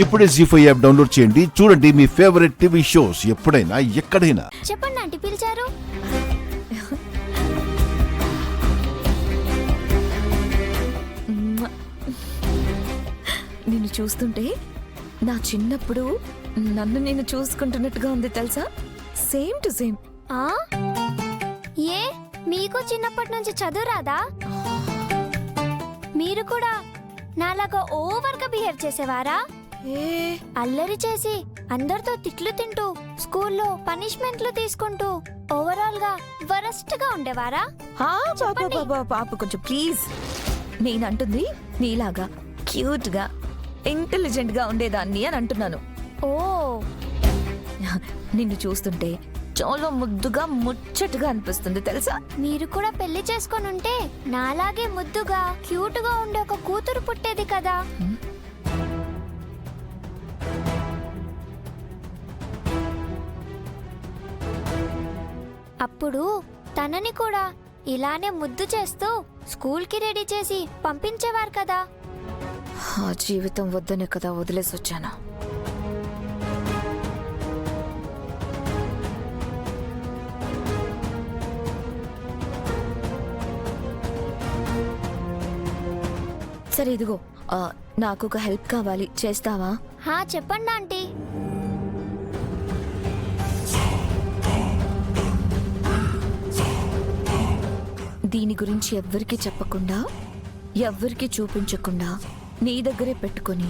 ఇప్పుడే జీ5 app download చేయండి. చూడండి మీ ఫేవరెట్ టీవీ షోస్ ఎప్పుడైనా ఎక్కడైనా. చెప్పండి ఆంటీ, పిలిచారు? నిన్ను చూస్తుంటే నా చిన్నప్పుడు నన్ను నేను చూసుకుంటున్నట్టుగా ఉంది తెలుసా? Same to same. ఆ ఏ మీకు చిన్నప్పటి నుంచి చదువు రాదా? మీరు కూడా నాలాగా ఓవర్గా బిహేవ్ చేసేవారా? అల్లరి చేసి అందరితో తిట్లు తింటూ స్కూల్లో పనిష్మెంట్లు తీసుకుంటూ ఓవరాల్ గా వరస్ట్ గా ఉండేవారా? పాప కొంచెం ప్లీజ్. నేనంటుంది నీలాగా క్యూట్ గా ఇంటెలిజెంట్ గా ఉండేదాన్ని అని అంటున్నాను. ఓ, నిన్ను చూస్తుంటే చాలా ముద్దుగా ముచ్చటగా అనిపిస్తుంది తెలుసా? మీరు కూడా పెళ్లి చేసుకొని ఉంటే నాలాగే ముద్దుగా క్యూట్ గా ఉండే ఒక కూతురు పుట్టేది కదా. అప్పుడు తనని కూడా ఇలానే ముద్దు చేస్తూ స్కూల్ కి రెడీ చేసి పంపించేవారు కదా. ఆ జీవితం వద్దనే కదా వదిలేసి వచ్చాను. సరే ఇదిగో, నాకు ఒక హెల్ప్ కావాలి, చేస్తావా? హా, చెప్పండి ఆంటీ. దీని గురించి ఎవ్వరికీ చెప్పకుండా ఎవ్వరికీ చూపించకుండా నీ దగ్గరే పెట్టుకొని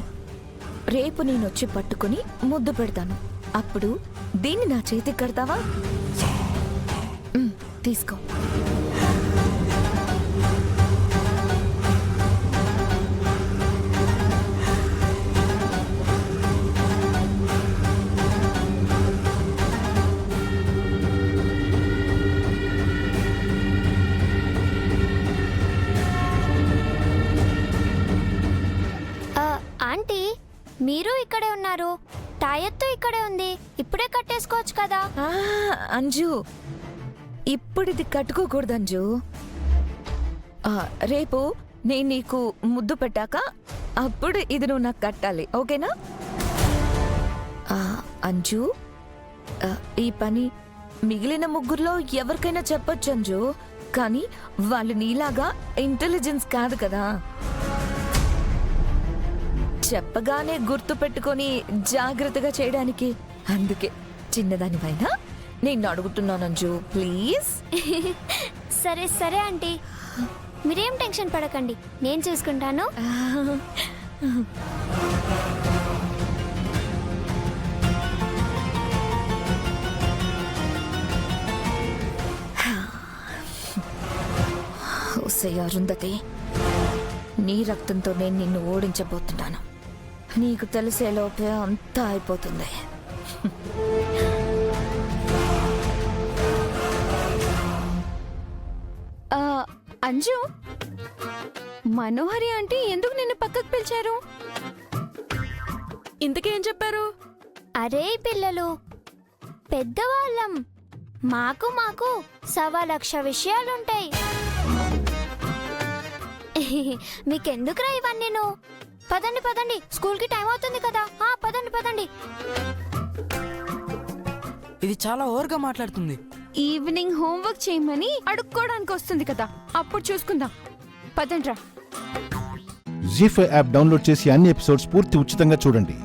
రేపు నేనొచ్చి పట్టుకొని ముద్దు పెడతాను. అప్పుడు దీన్ని నా చేతికి కడతావా? తీసుకో. ఆంటీ, మీరు ఇక్కడే ఉన్నారు, టాయెత్తు ఇక్కడే ఉంది, ఇప్పుడే కట్టేసుకోవచ్చు కదా. అంజు, ఇప్పుడు ఇది కట్టుకోకూడదు అంజు. రేపు నేను నీకు ముద్దు పెట్టాక అప్పుడు ఇది నువ్వు నాకు కట్టాలి, ఓకేనా? అంజు, ఈ పని మిగిలిన ముగ్గురులో ఎవరికైనా చెప్పొచ్చు అంజు, కానీ వాళ్ళు నీలాగా ఇంటెలిజెన్స్ కాదు కదా. చెప్పగానే గుర్తు పెట్టుకొని జాగ్రత్తగా చేయడానికి. అందుకే చిన్నదానిపైన నేను అడుగుతున్నాను అంజు, ప్లీజ్. సరే సరే ఆంటీ, మీరేం టెన్షన్ పడకండి, నేను చూసుకుంటాను. అరుంధతి, నీ రక్తంతో నేను నిన్ను ఓడించబోతున్నాను. నీకు తెలిసేలోపే అంతా అయిపోతుంది. అంజు, మనోహరి అంటే ఎందుకు నిన్ను పక్కకు పిలిచారు? ఇంతకేం చెప్పారు? అరే పిల్లలు, పెద్దవాళ్ళం, మాకు 1,00,000 విషయాలుంటాయి. మీకెందుకురా ఇవన్నీ? నువ్వు పదండి పదండి, స్కూల్ కి టైం అవుతుంది కదా. పదండి పదండి. ఇది చాలా ఓవర్గా మాట్లాడుతుంది. ఈవినింగ్ హోంవర్క్ చేయమని అడుక్కోవడానికి వస్తుంది కదా, అప్పుడు చూసుకుందాం. పదండ్రా. జీ5 యాప్ డౌన్లోడ్ చేసి అన్ని ఎపిసోడ్స్ పూర్తి ఉచితంగా చూడండి.